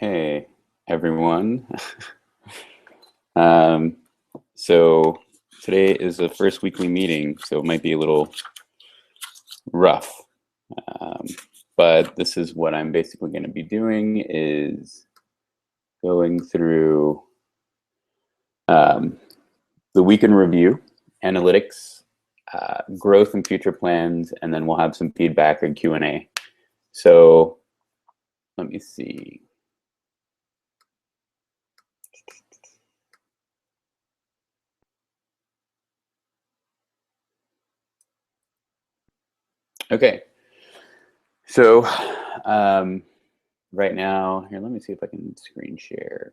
Hey, everyone. Um, so today is the first weekly meeting, so it might be a little rough. Um, but this is what I'm basically going to be doing is going through um, the week in review, analytics, growth and future plans, and then we'll have some feedback and Q&A. So let me see. Okay, so right now, here, let me see if I can screen share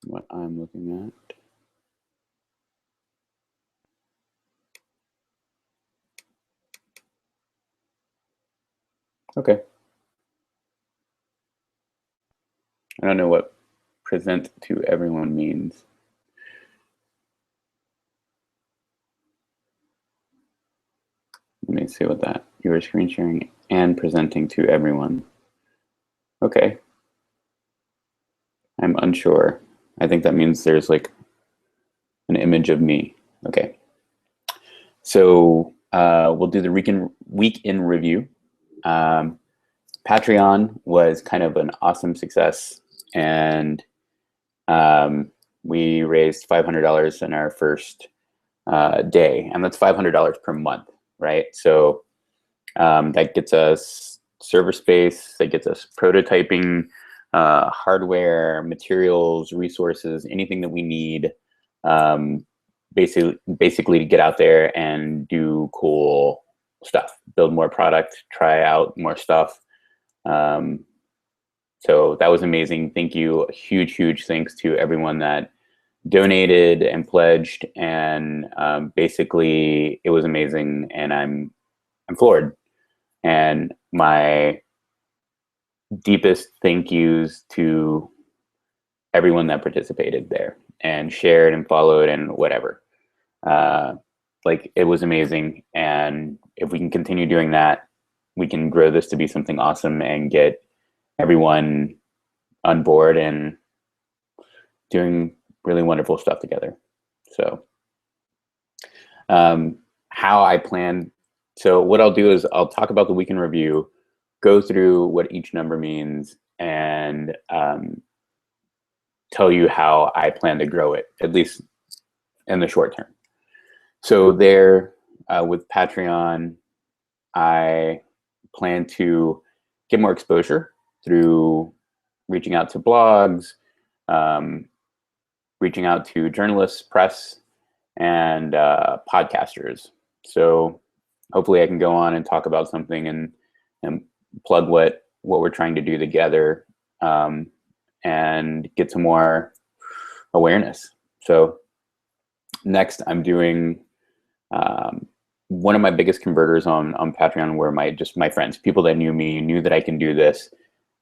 what I'm looking at. Okay. I don't know what present to everyone means. Let me see what that, you are screen sharing and presenting to everyone. Okay. I'm unsure. I think that means there's like an image of me. Okay. So we'll do the week in review. Patreon was kind of an awesome success, and we raised $500 in our first day, and that's $500 per month, right? So that gets us server space, that gets us prototyping, hardware, materials, resources, anything that we need, basically to get out there and do cool stuff, build more product, try out more stuff. So that was amazing. Thank you. A huge thanks to everyone that donated and pledged, and basically it was amazing, and I'm floored. And my deepest thank yous to everyone that participated there and shared and followed and whatever. Like, it was amazing, and if we can continue doing that, we can grow this to be something awesome and get everyone on board and doing really wonderful stuff together. So how I plan, so what I'll do is I'll talk about the week in review, go through what each number means, and tell you how I plan to grow it, at least in the short term. So there, with Patreon, I plan to get more exposure through reaching out to blogs, reaching out to journalists, press, and podcasters. So hopefully I can go on and talk about something and plug what we're trying to do together, and get some more awareness. So next, I'm doing one of my biggest converters on Patreon were my friends, people that knew me, knew that I can do this,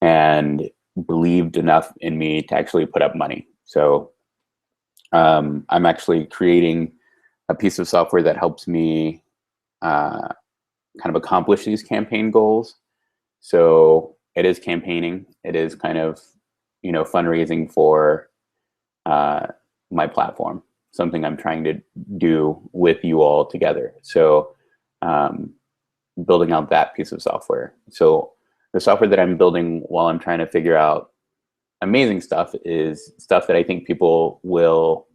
and believed enough in me to actually put up money. So I'm actually creating a piece of software that helps me kind of accomplish these campaign goals. So it is campaigning. It is kind of, fundraising for my platform, something I'm trying to do with you all together. So building out that piece of software. So the software that I'm building while I'm trying to figure out amazing stuff is stuff that I think people will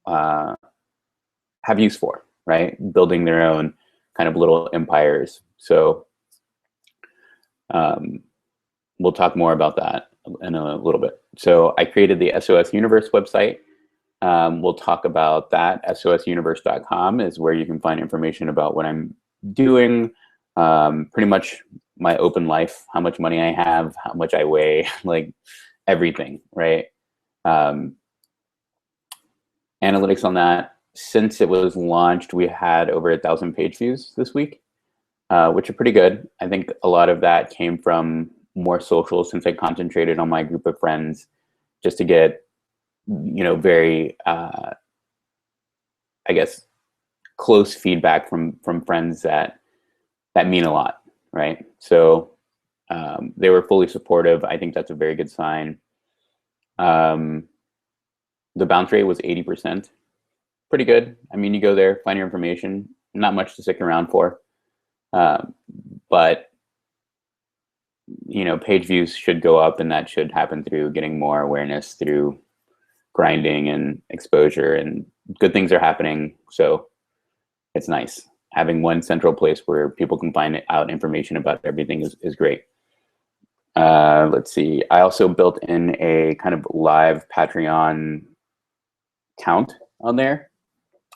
have use for, right? Building their own kind of little empires. So we'll talk more about that in a little bit. So I created the SOS Universe website. We'll talk about that. SOSuniverse.com is where you can find information about what I'm doing, pretty much my open life, how much money I have, how much I weigh, like everything, right? Analytics on that. Since it was launched, we had over 1,000 page views this week, which are pretty good. I think a lot of that came from more social, since I concentrated on my group of friends just to get, very, I guess, close feedback from friends that mean a lot, right? So They were fully supportive. I think that's a very good sign. The bounce rate was 80%. Pretty good. I mean, you go there, find your information, not much to stick around for. But page views should go up, and that should happen through getting more awareness through grinding and exposure, and good things are happening. So it's nice. Having one central place where people can find out information about everything is great. Let's see. I also built in a kind of live Patreon count on there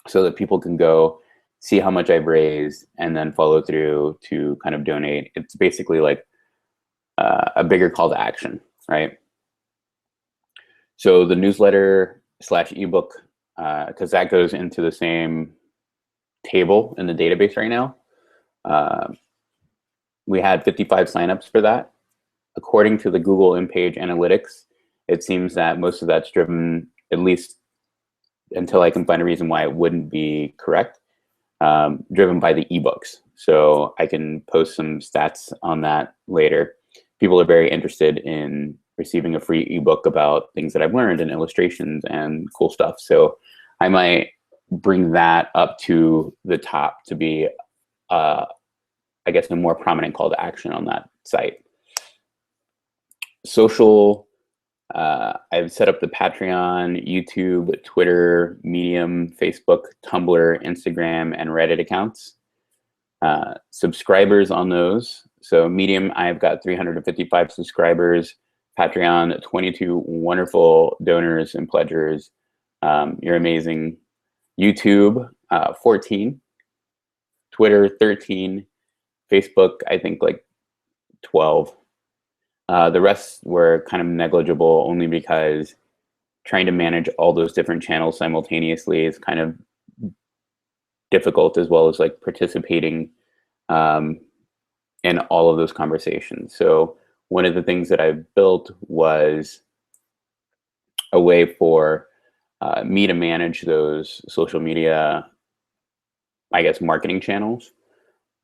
so that people can go see how much I've raised and then follow through to kind of donate. It's basically like a bigger call to action, right? So the newsletter / ebook, because that goes into the same table in the database right now. We had 55 signups for that. According to the Google in-page analytics, it seems that most of that's driven, at least until I can find a reason why it wouldn't be correct, driven by the ebooks. So I can post some stats on that later. People are very interested in receiving a free ebook about things that I've learned and illustrations and cool stuff. So I might bring that up to the top to be, I guess, a more prominent call to action on that site. Social, I've set up the Patreon, YouTube, Twitter, Medium, Facebook, Tumblr, Instagram, and Reddit accounts. Subscribers on those. So Medium, I've got 355 subscribers. Patreon, 22 wonderful donors and pledgers. You're amazing. YouTube, 14. Twitter, 13. Facebook, I think like 12. The rest were kind of negligible only because trying to manage all those different channels simultaneously is kind of difficult, as well as like participating in all of those conversations. So one of the things that I built was a way for me to manage those social media, I guess, marketing channels,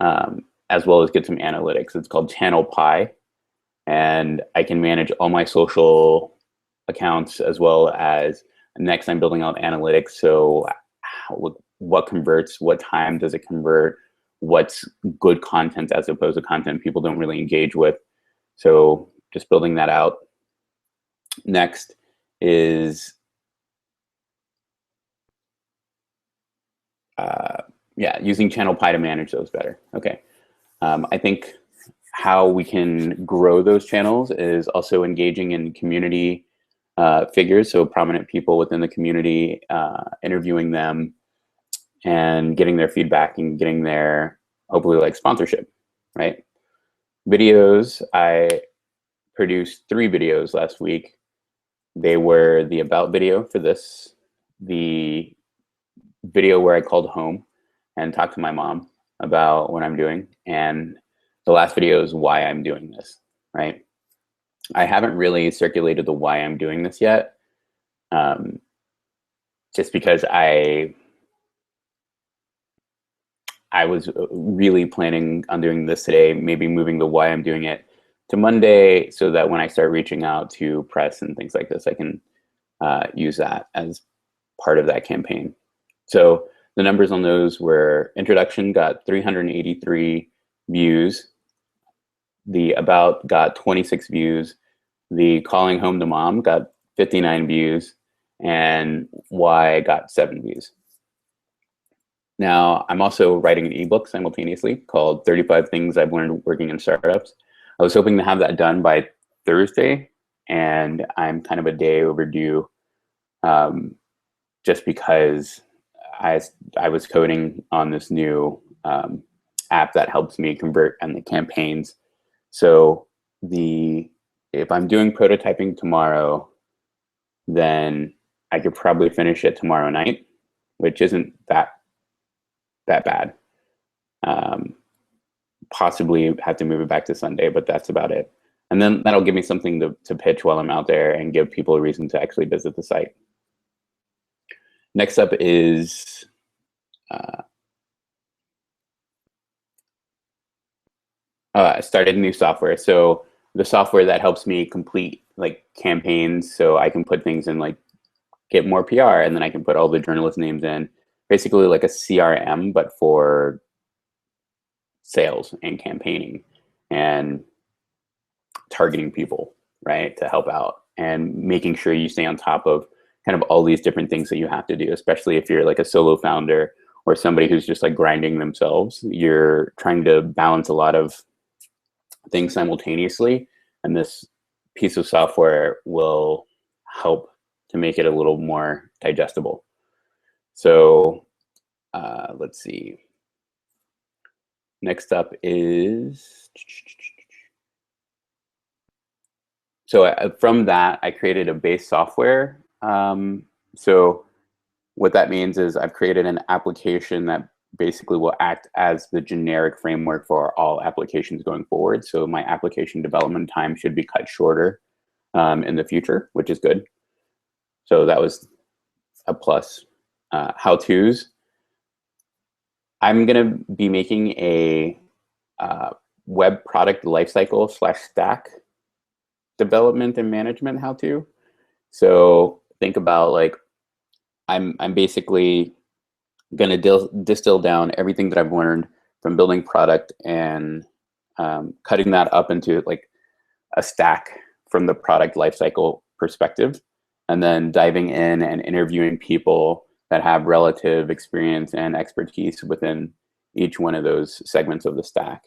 as well as get some analytics. It's called Channel Pie. And I can manage all my social accounts, as well as next I'm building out analytics. So what converts, what time does it convert, what's good content as opposed to content people don't really engage with. So just building that out. Next is, using Channel Pie to manage those better. Okay. I think how we can grow those channels is also engaging in community figures, so prominent people within the community, interviewing them and getting their feedback and getting their, hopefully, like sponsorship, right? Videos, I produced 3 videos last week. They were the about video for this, the video where I called home and talked to my mom about what I'm doing, and the last video is why I'm doing this, right? I haven't really circulated the why I'm doing this yet, just because I was really planning on doing this today, maybe moving the why I'm doing it to Monday, so that when I start reaching out to press and things like this, I can use that as part of that campaign. So the numbers on those were: introduction got 383 views. The about got 26 views. The calling home to mom got 59 views. And why got 7 views. Now, I'm also writing an ebook simultaneously called 35 Things I've Learned Working in Startups. I was hoping to have that done by Thursday, and I'm kind of a day overdue, just because I was coding on this new app that helps me convert on the campaigns. So if I'm doing prototyping tomorrow, then I could probably finish it tomorrow night, which isn't that bad. Possibly have to move it back to Sunday, but that's about it. And then that'll give me something to pitch while I'm out there and give people a reason to actually visit the site. Next up is I started new software. So the software that helps me complete like campaigns, so I can put things in, like get more PR, and then I can put all the journalist names in. Basically like a CRM, but for sales and campaigning and targeting people, right, to help out and making sure you stay on top of kind of all these different things that you have to do, especially if you're like a solo founder or somebody who's just like grinding themselves. You're trying to balance a lot of things simultaneously, and this piece of software will help to make it a little more digestible. So let's see. Next up is, so from that, I created a base software. So what that means is I've created an application that basically will act as the generic framework for all applications going forward. So my application development time should be cut shorter in the future, which is good. So that was a plus. How-tos. I'm going to be making a web product lifecycle / stack development and management how-to. So think about like, I'm basically going to distill down everything that I've learned from building product and cutting that up into like a stack from the product lifecycle perspective, and then diving in and interviewing people that have relative experience and expertise within each one of those segments of the stack.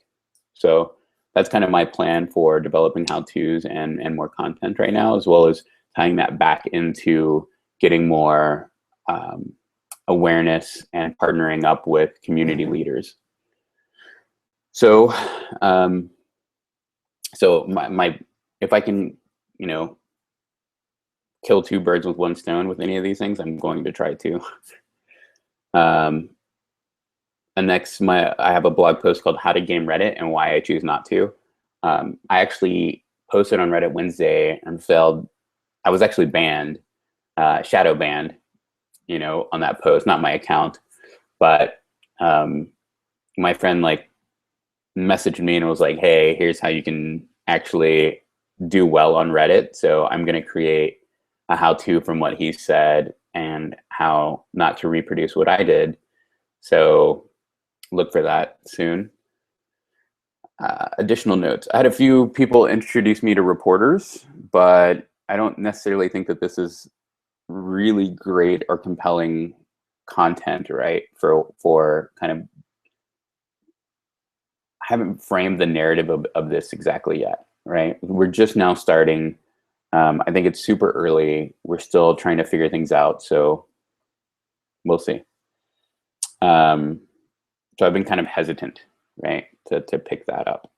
So that's kind of my plan for developing how-tos and more content right now, as well as tying that back into getting more awareness and partnering up with community leaders. So, if I can, you know, kill two birds with one stone with any of these things, I'm going to try to. And next, I have a blog post called "How to Game Reddit and Why I Choose Not to." I actually posted on Reddit Wednesday and failed. I was actually banned, shadow banned, you know, on that post, not my account, but my friend like messaged me and was like, "Hey, here's how you can actually do well on Reddit." So I'm going to create a how-to from what he said and how not to reproduce what I did. So look for that soon. Additional notes. I had a few people introduce me to reporters, but I don't necessarily think that this is really great or compelling content, right? For kind of, I haven't framed the narrative of this exactly yet, right? We're just now starting. I think it's super early. We're still trying to figure things out, so we'll see. So I've been kind of hesitant, right, to pick that up.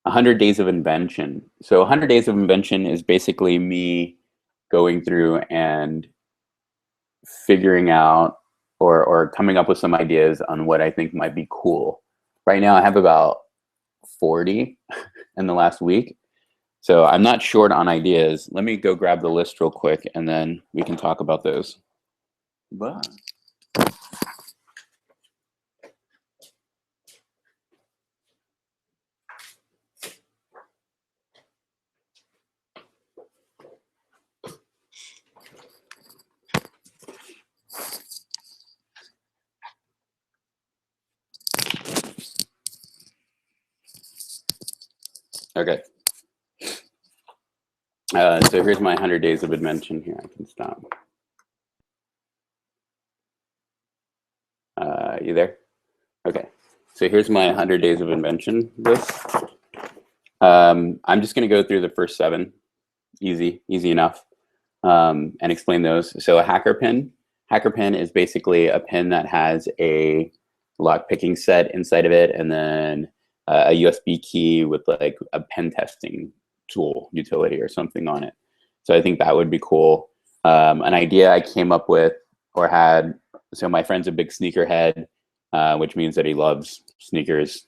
100 Days of Invention. So 100 Days of Invention is basically me going through and figuring out or coming up with some ideas on what I think might be cool. Right now I have about 40 in the last week. So I'm not short on ideas. Let me go grab the list real quick and then we can talk about those. But okay. So here's my 100 Days of Invention here. I can stop. You there? Okay. So here's my 100 Days of Invention list. I'm just going to go through the first 7. Easy enough. And explain those. So a hacker pin. Hacker pin is basically a pin that has a lock picking set inside of it, and then a USB key with like a pen testing tool utility or something on it. So I think that would be cool. An idea I came up with or had, so my friend's a big sneakerhead, which means that he loves sneakers.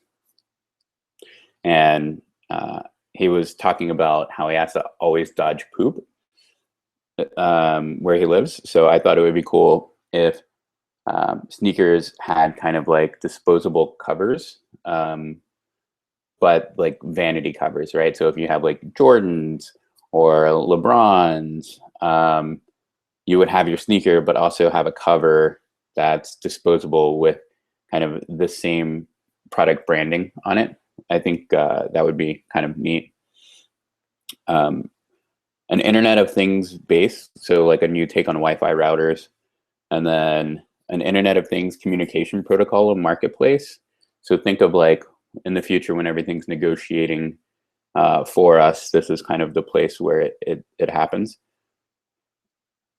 And he was talking about how he has to always dodge poop where he lives. So I thought it would be cool if sneakers had kind of like disposable covers but like vanity covers, right? So if you have like Jordans or LeBrons, you would have your sneaker, but also have a cover that's disposable with kind of the same product branding on it. I think that would be kind of neat. An Internet of Things base, so like a new take on Wi-Fi routers, and then an Internet of Things communication protocol and marketplace. So think of like in the future when everything's negotiating for us, this is kind of the place where it happens.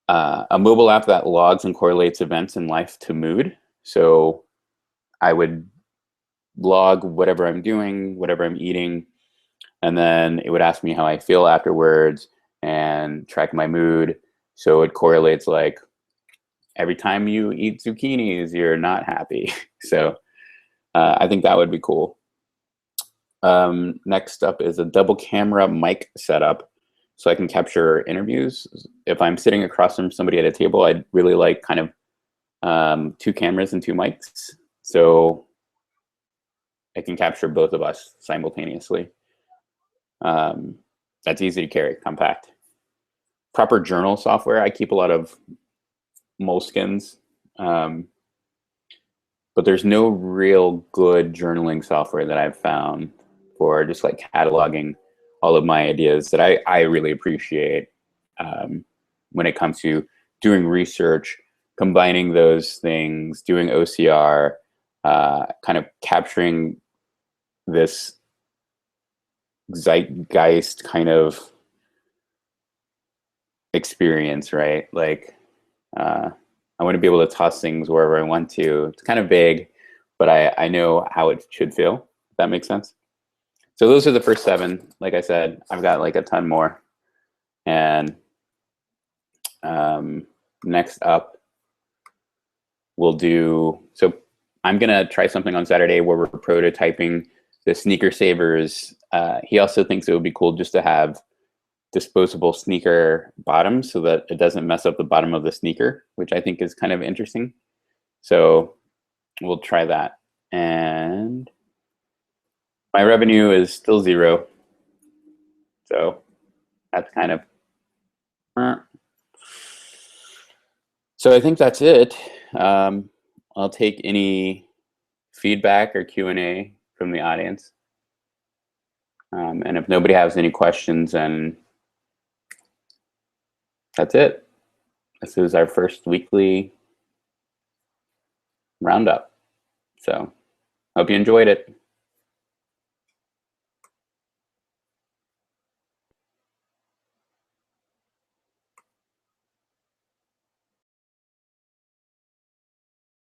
A mobile app that logs and correlates events in life to mood. So I would log whatever I'm doing, whatever I'm eating, and then it would ask me how I feel afterwards and track my mood. So it correlates like every time you eat zucchinis, you're not happy. So I think that would be cool. Next up is a double camera mic setup. So I can capture interviews. If I'm sitting across from somebody at a table, I'd really like kind of 2 cameras and 2 mics. So I can capture both of us simultaneously. That's easy to carry, compact. Proper journal software. I keep a lot of Moleskines, but there's no real good journaling software that I've found for just like cataloging all of my ideas that I really appreciate when it comes to doing research, combining those things, doing OCR, kind of capturing this zeitgeist kind of experience, right? Like I want to be able to toss things wherever I want to. It's kind of vague, but I know how it should feel, if that makes sense. So those are the first 7. Like I said, I've got like a ton more. And next up, we'll do, so I'm going to try something on Saturday where we're prototyping the Sneaker Savers. He also thinks it would be cool just to have disposable sneaker bottoms so that it doesn't mess up the bottom of the sneaker, which I think is kind of interesting. So we'll try that. And my revenue is still 0. So that's kind of, so I think that's it. I'll take any feedback or Q&A from the audience. And if nobody has any questions, then that's it. This is our first weekly roundup. So hope you enjoyed it.